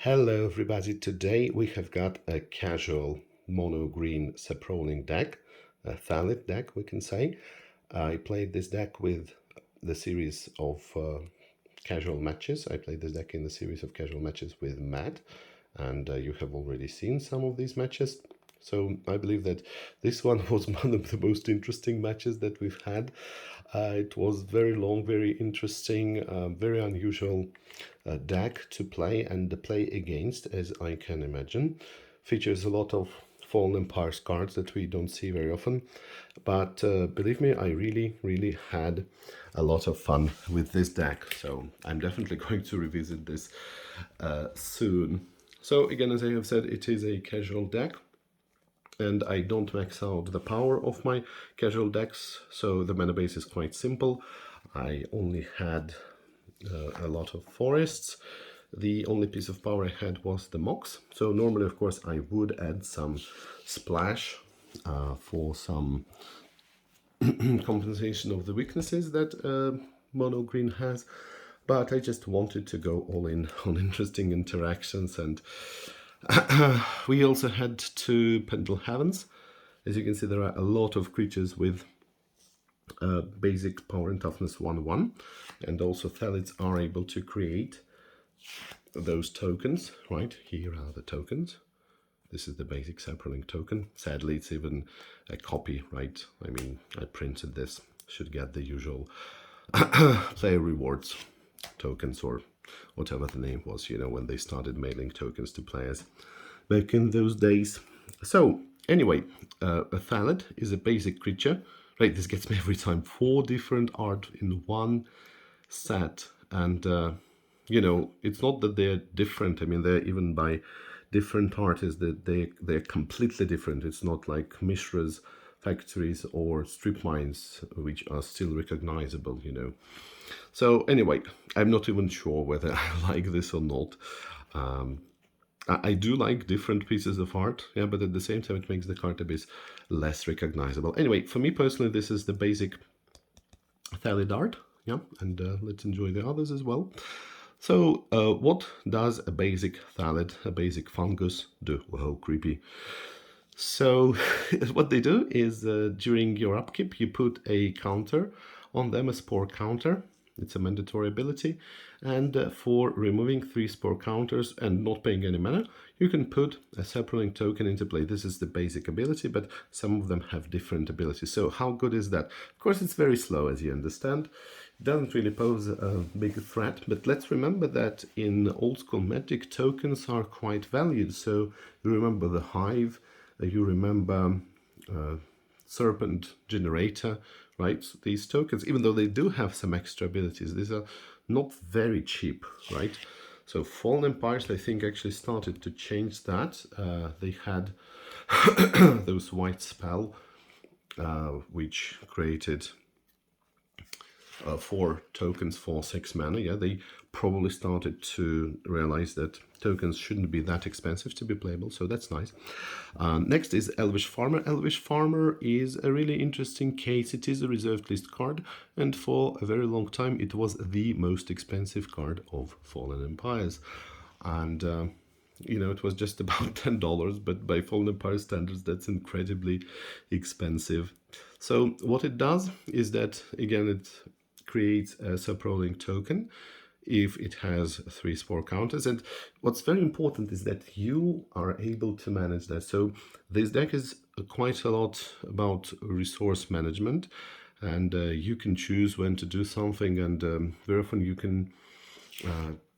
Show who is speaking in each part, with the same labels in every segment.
Speaker 1: Hello everybody, today we have got a casual mono green Saproling deck, a Thallid deck we can say. I played this deck with the series of casual matches. I played this deck in the series of casual matches with Matt, and you have already seen some of these matches. So I believe that this one was one of the most interesting matches that we've had. It was very long, very interesting, very unusual deck to play and play against, as I can imagine. Features a lot of Fallen Empires cards that we don't see very often. But believe me, I really had a lot of fun with this deck. So I'm definitely going to revisit this soon. So again, as I have said, it is a casual deck. And I don't max out the power of my casual decks, so the mana base is quite simple. I only had a lot of forests. The only piece of power I had was the Mox. So normally, of course, I would add some splash for some compensation of the weaknesses that mono green has. But I just wanted to go all in on interesting interactions, and we also had two Pendle Heavens. As you can see, there are a lot of creatures with basic power and toughness 1/1, and also Thallids are able to create those tokens. Right, here are the tokens. This is the basic Saproling token. Sadly, it's even a copy, right? I mean, I printed this. Should get the usual player rewards tokens, or whatever the name was, when they started mailing tokens to players back in those days. So anyway, a Thallid is a basic creature, right? This gets me every time. 4 different art in one set, and it's not that they're different. I mean, they're even by different artists that they're completely different. It's not like Mishra's factories or strip mines, which are still recognizable. So anyway, I'm not even sure whether I like this or not. I do like different pieces of art, yeah, but at the same time it makes the card a bit less recognizable. Anyway, for me personally, this is the basic Thalid art, yeah, and let's enjoy the others as well. So what does a basic Thalid, a basic fungus do? Whoa, creepy. So what they do is during your upkeep, you put a counter on them, a spore counter. It's a mandatory ability. And for removing 3 spore counters and not paying any mana, you can put a Saproling token into play. This is the basic ability, but some of them have different abilities. So how good is that? Of course, it's very slow, as you understand. It doesn't really pose a big threat, but let's remember that in old school Magic, tokens are quite valued. So you remember the Hive, you remember Serpent Generator, right? These tokens, even though they do have some extra abilities, these are not very cheap, right? So Fallen Empires, I think, actually started to change that. They had those white spell, which created 4 tokens for 6 mana. Yeah, they probably started to realize that tokens shouldn't be that expensive to be playable, so that's nice. Next is Elvish Farmer. Elvish Farmer is a really interesting case. It is a reserved list card, and for a very long time it was the most expensive card of Fallen Empires. And it was just about $10, but by Fallen Empire standards, that's incredibly expensive. So what it does is that, again, it creates a Saproling token if it has 3 spore counters. And what's very important is that you are able to manage that. So this deck is quite a lot about resource management, and you can choose when to do something, and very often you can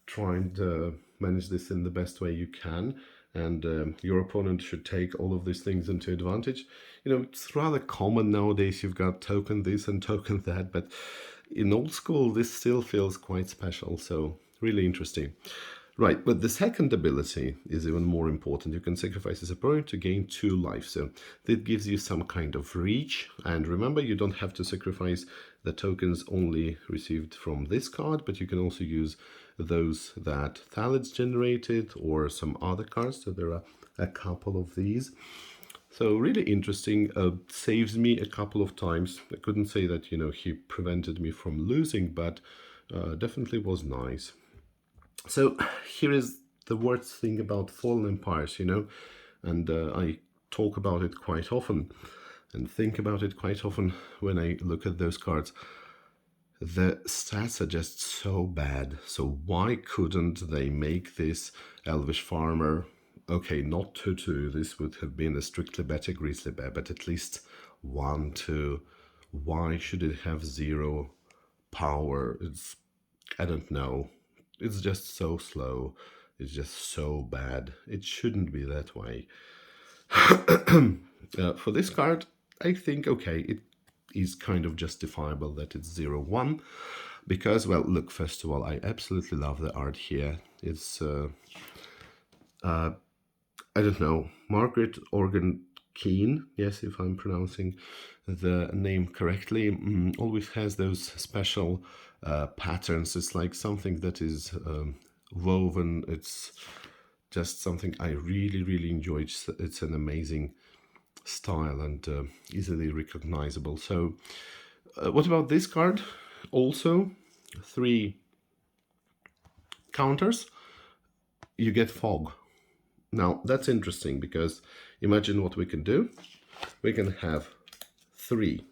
Speaker 1: try and manage this in the best way you can, and your opponent should take all of these things into advantage. It's rather common nowadays, you've got token this and token that, but in old school this still feels quite special, so really interesting. Right, but the second ability is even more important. You can sacrifice as a opponent to gain 2 life, so that gives you some kind of reach. And remember, you don't have to sacrifice the tokens only received from this card, but you can also use those that Thallids generated or some other cards. So there are a couple of these. So really interesting, saves me a couple of times. I couldn't say that, he prevented me from losing, but definitely was nice. So here is the worst thing about Fallen Empires, you know, and I talk about it quite often and think about it quite often when I look at those cards. The stats are just so bad. So why couldn't they make this Elvish Farmer? Okay, not 2/2. This would have been a strictly better Grizzly Bear, but at least 1/2. Why should it have 0 power? I don't know. It's just so slow. It's just so bad. It shouldn't be that way. For this card, I think, okay, it is kind of justifiable that it's 0/1 because, well, look, first of all, I absolutely love the art here. It's I don't know, Margaret Organ Keane, yes, if I'm pronouncing the name correctly, always has those special patterns. It's like something that is woven. It's just something I really, really enjoy. It's an amazing style and easily recognizable. So what about this card? Also 3 counters. You get fog. Now that's interesting because imagine what we can do. We can have 3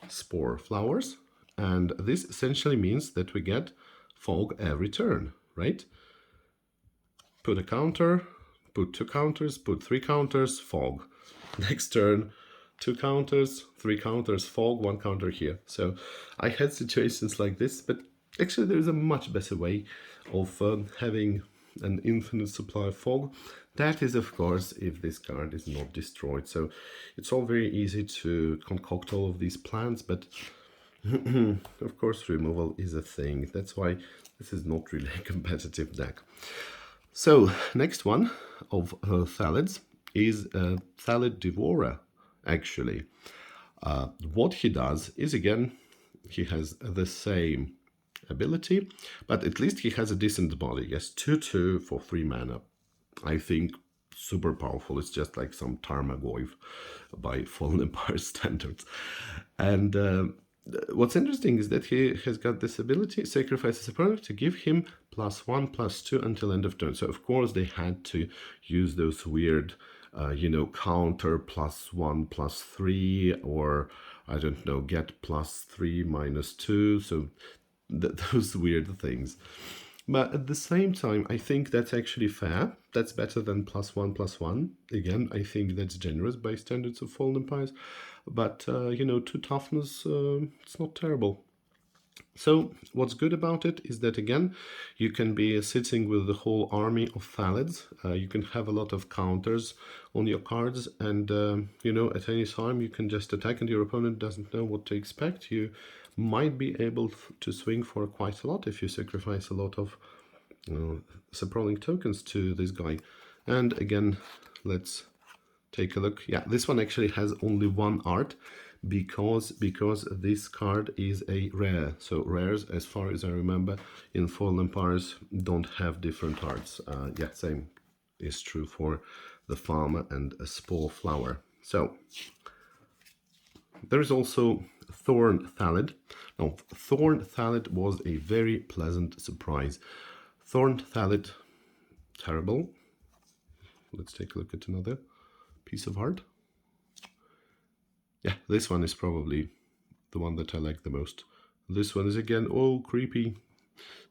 Speaker 1: spore flowers, and this essentially means that we get fog every turn, right? Put a counter, put 2 counters, put 3 counters, fog. Next turn, 2 counters, 3 counters, fog, 1 counter here. So I had situations like this, but actually there is a much better way of having an infinite supply of fog. That is, of course, if this card is not destroyed. So it's all very easy to concoct all of these plans, but of course removal is a thing. That's why this is not really a competitive deck. So next one of Thallids is Thallid Devorah, actually. What he does is, again, he has the same ability, but at least he has a decent body. Yes, 2/2 for 3 mana. I think super powerful. It's just like some Tarmogoyf by Fallen Empire standards. And what's interesting is that he has got this ability, sacrifice his opponent to give him +1/+2 until end of turn. So of course they had to use those weird counter +1/+3, or I don't know, get +3 -2. So those weird things. But at the same time, I think that's actually fair. That's better than +1/+1. Again, I think that's generous by standards of Fallen Empires. But, 2 toughness, it's not terrible. So what's good about it is that, again, you can be sitting with the whole army of Thallids. You can have a lot of counters on your cards, and, at any time you can just attack and your opponent doesn't know what to expect. You might be able to swing for quite a lot if you sacrifice a lot of Saproling tokens to this guy. And again, let's take a look. Yeah, this one actually has only 1 art because this card is a rare. So rares, as far as I remember, in Fallen Empires don't have different arts. Yeah, same is true for the farmer and a spore flower. So there is also Thorn Thallid. Now, Thorn Thallid was a very pleasant surprise. Thorn Thallid, terrible. Let's take a look at another piece of art. Yeah, this one is probably the one that I like the most. This one is again, oh, creepy.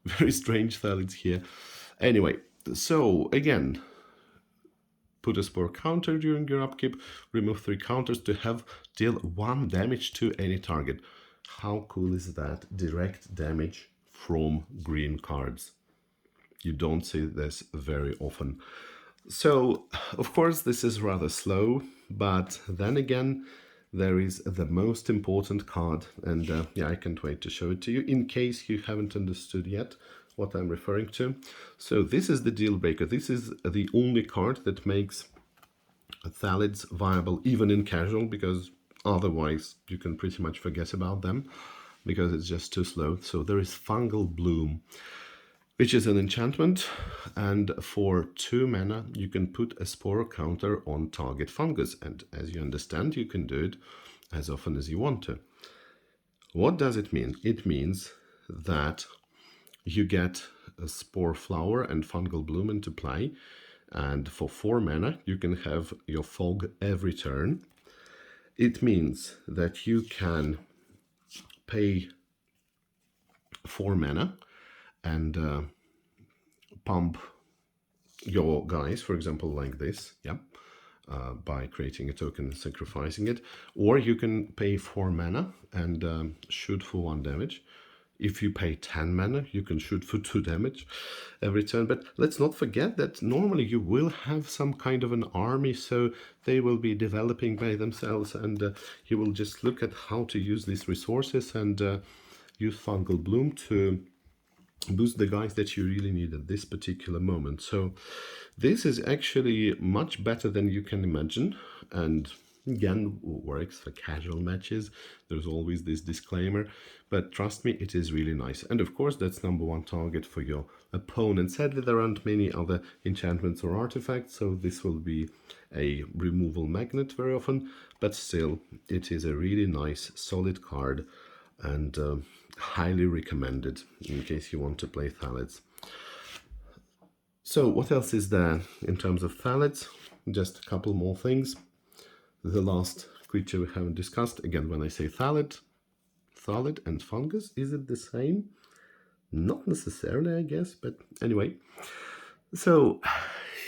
Speaker 1: Very strange Thallids here. Anyway, so again, put a spore counter during your upkeep, remove 3 counters to deal 1 damage to any target. How cool is that? Direct damage from green cards. You don't see this very often. So, of course, this is rather slow, but then again, there is the most important card, and yeah, I can't wait to show it to you in case you haven't understood yet what I'm referring to. So this is the deal breaker. This is the only card that makes Thallids viable even in casual, because otherwise you can pretty much forget about them because it's just too slow. So there is Fungal Bloom, which is an enchantment, and for 2 mana you can put a spore counter on target fungus, and as you understand, you can do it as often as you want to. What does it mean? It means that you get a spore flower and fungal bloom into play. And for 4 mana, you can have your fog every turn. It means that you can pay 4 mana and pump your guys, for example, like this, yeah, by creating a token and sacrificing it. Or you can pay 4 mana and shoot for 1 damage. If you pay 10 mana, you can shoot for 2 damage every turn. But let's not forget that normally you will have some kind of an army, so they will be developing by themselves, and you will just look at how to use these resources and use fungal bloom to boost the guys that you really need at this particular moment. So this is actually much better than you can imagine, and again, works for casual matches. There's always this disclaimer, but trust me, it is really nice. And of course, that's #1 target for your opponent. Sadly, there aren't many other enchantments or artifacts, so this will be a removal magnet very often, but still, it is a really nice, solid card, and highly recommended in case you want to play Thallids. So what else is there in terms of Thallids? Just a couple more things. The last creature we haven't discussed, again, when I say Thallid and fungus, is it the same? Not necessarily, I guess, but anyway. So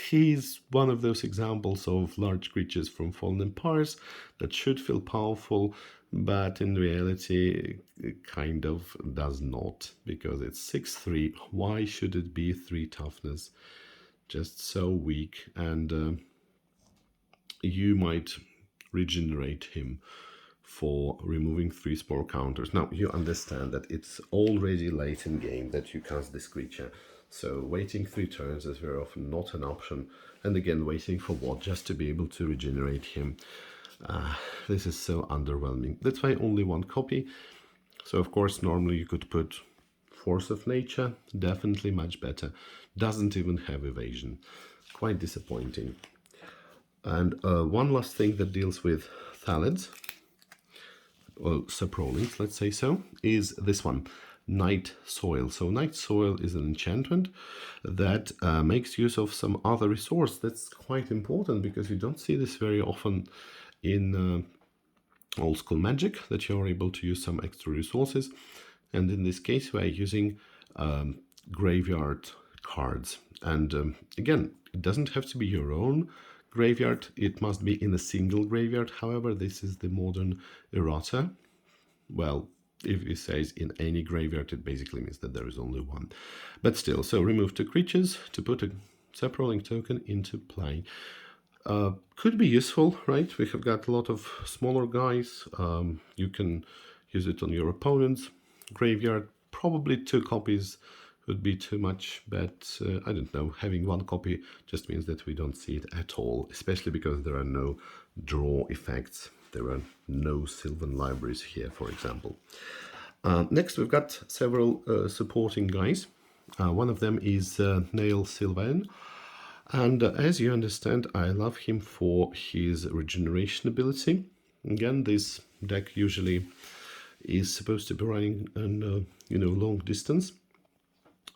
Speaker 1: he's one of those examples of large creatures from Fallen Empires that should feel powerful, but in reality it kind of does not, because it's 6/3. Why should it be 3 toughness? Just so weak, and you might regenerate him for removing 3 spore counters. Now, you understand that it's already late in game that you cast this creature, so waiting 3 turns is very often not an option. And again, waiting for what? Just to be able to regenerate him. This is so underwhelming. That's why only 1 copy. So of course, normally you could put Force of Nature, definitely much better. Doesn't even have evasion. Quite disappointing. And one last thing that deals with Thallids, or Saprolings, let's say so, is this one, Night Soil. So Night Soil is an enchantment that makes use of some other resource. That's quite important because you don't see this very often in old school magic, that you're able to use some extra resources. And in this case, we're using graveyard cards. And again, it doesn't have to be your own graveyard. It must be in a single graveyard. However, this is the modern errata. Well, if it says in any graveyard, it basically means that there is only one. But still, so remove 2 creatures to put a Saproling token into play. Could be useful, right? We have got a lot of smaller guys. You can use it on your opponent's graveyard. Probably 2 copies would be too much, but I don't know. Having 1 copy just means that we don't see it at all, especially because there are no draw effects. There are no Sylvan libraries here, for example. Next, we've got several supporting guys. One of them is Nail Silvan. And as you understand, I love him for his regeneration ability. Again, this deck usually is supposed to be running on long distance.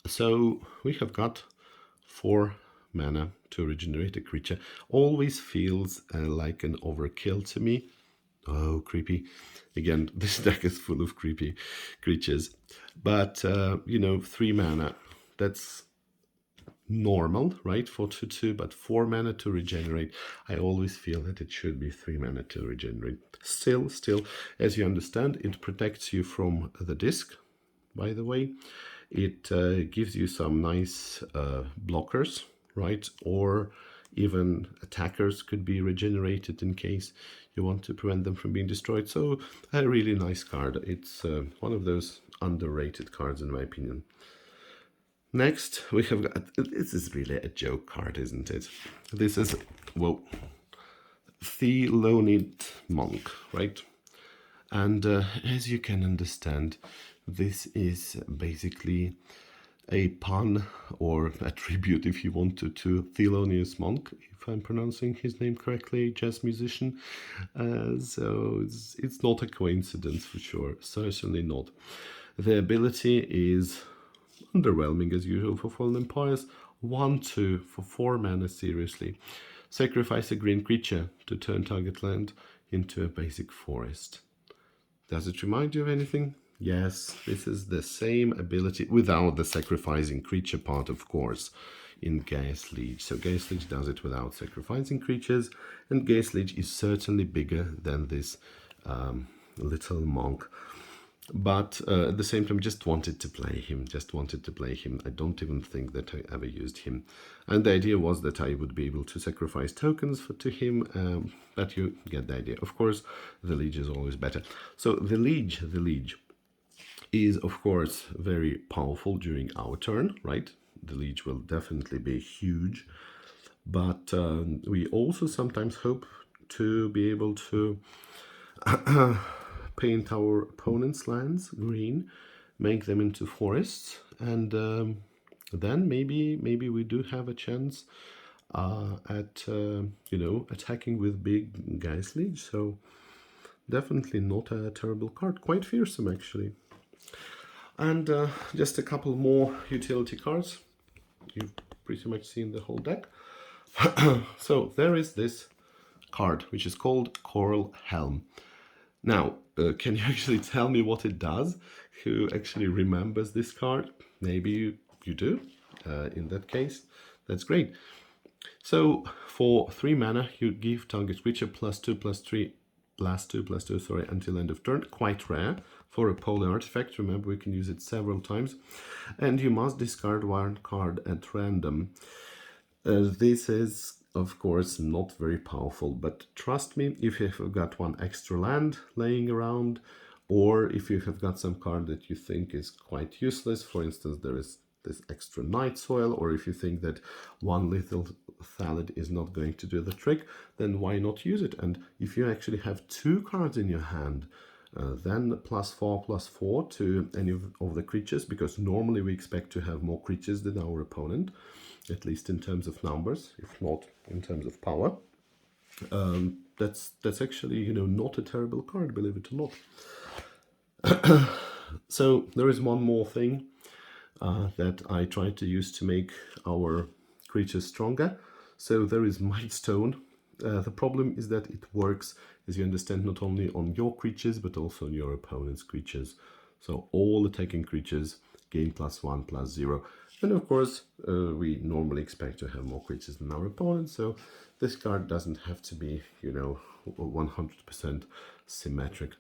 Speaker 1: So we have got 4 mana to regenerate a creature. Always feels like an overkill to me. Oh, creepy. Again, this deck is full of creepy creatures. But, 3 mana, that's normal, right, for 2/2, but 4 mana to regenerate. I always feel that it should be 3 mana to regenerate. Still, as you understand, it protects you from the disc, by the way. It gives you some nice blockers, right, or even attackers could be regenerated in case you want to prevent them from being destroyed. So a really nice card. It's one of those underrated cards in my opinion. Next, we have got, this is really a joke card, isn't it? This is, whoa, Thallids Monk, right? And as you can understand, this is basically a pun or a tribute, if you want to Thelonious Monk, if I'm pronouncing his name correctly, jazz musician. So it's not a coincidence for sure, certainly not. The ability is underwhelming as usual for Fallen Empires. 1/2 for 4 mana, seriously. Sacrifice a green creature to turn target land into a basic forest. Does it remind you of anything? Yes, this is the same ability without the sacrificing creature part, of course, in Gaslight. So Gaslight does it without sacrificing creatures, and Gaslight is certainly bigger than this little monk. But at the same time, just wanted to play him. I don't even think that I ever used him. And the idea was that I would be able to sacrifice tokens to him, but you get the idea. Of course, the Liege is always better. So the Liege is, of course, very powerful during our turn, right? The Liege will definitely be huge. But we also sometimes hope to be able to paint our opponent's lands green, make them into forests, and then maybe we do have a chance at attacking with big Gaslight. So definitely not a terrible card, quite fearsome actually. And just a couple more utility cards. You've pretty much seen the whole deck. So there is this card which is called Coral Helm. Now, can you actually tell me what it does? Who actually remembers this card? Maybe you do. In that case, that's great. So for 3 mana, you give target creature +2/+3, +2/+2, until end of turn. Quite rare for a polar artifact. Remember, we can use it several times. And you must discard 1 card at random. This is, of course, not very powerful, but trust me, if you have got 1 extra land laying around, or if you have got some card that you think is quite useless, for instance, there is this extra night soil, or if you think that 1 little Thallid is not going to do the trick, then why not use it? And if you actually have 2 cards in your hand, then +4/+4 to any of the creatures, because normally we expect to have more creatures than our opponent, at least in terms of numbers, if not in terms of power. That's actually, not a terrible card, believe it or not. So there is one more thing that I try to use to make our creatures stronger. So there is Might Stone. The problem is that it works, as you understand, not only on your creatures, but also on your opponent's creatures. So all attacking creatures gain +1/+0. And of course, we normally expect to have more creatures than our opponent, so this card doesn't have to be, 100% symmetric.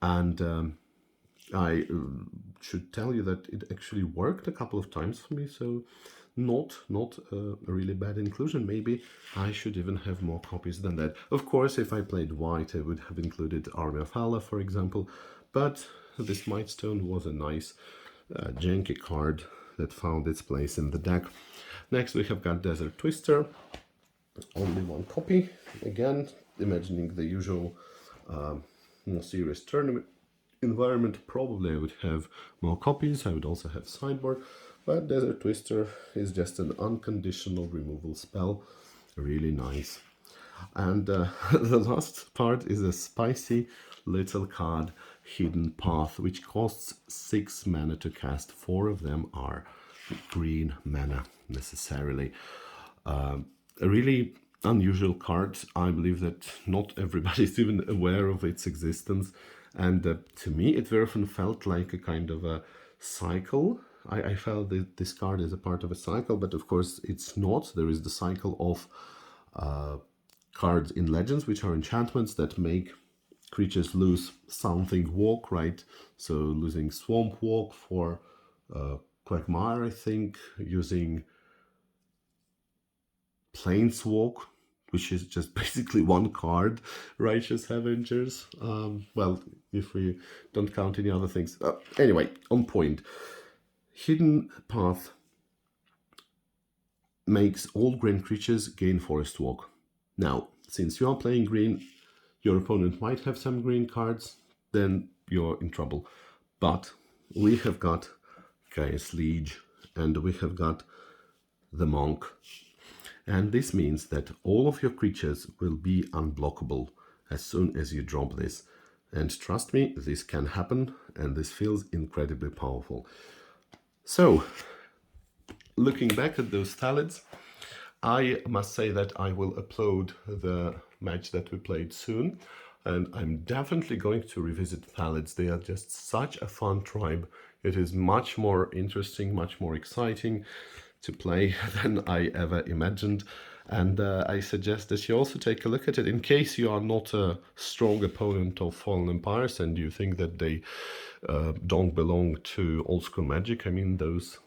Speaker 1: And I should tell you that it actually worked a couple of times for me, so not a really bad inclusion. Maybe I should even have more copies than that. Of course, if I played white, I would have included Army of Allah, for example, but this Might Stone was a nice janky card that found its place in the deck. Next, we have got Desert Twister. Only 1 copy. Again, imagining the usual more serious tournament environment, probably I would have more copies. I would also have sideboard, but Desert Twister is just an unconditional removal spell. Really nice. And the last part is a spicy little card, Hidden Path, which costs 6 mana to cast. 4 of them are green mana necessarily. A really unusual card. I believe that not everybody is even aware of its existence, and to me it very often felt like a kind of a cycle. I felt that this card is a part of a cycle, but of course it's not. There is the cycle of cards in Legends, which are enchantments that make creatures lose something walk, right? So losing Swamp Walk for Quagmire, I think, using Planeswalk, which is just basically 1 card, Righteous Avengers. Well, if we don't count any other things. Anyway, on point. Hidden Path makes all green creatures gain Forest Walk. Now, since you are playing green, your opponent might have some green cards, then you're in trouble. But we have got Gaia's Liege, and we have got the Monk. And this means that all of your creatures will be unblockable as soon as you drop this. And trust me, this can happen, and this feels incredibly powerful. So, looking back at those Thallids, I must say that I will upload the match that we played soon, and I'm definitely going to revisit Thallids. They are just such a fun tribe. It is much more interesting, much more exciting to play than I ever imagined. And I suggest that you also take a look at it in case you are not a strong opponent of Fallen Empires and you think that they don't belong to old school Magic. I mean, those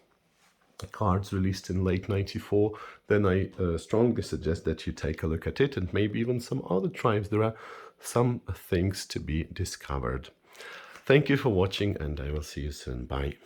Speaker 1: cards released in late 94, then I strongly suggest that you take a look at it and maybe even some other tribes. There are some things to be discovered. Thank you for watching, and I will see you soon. Bye.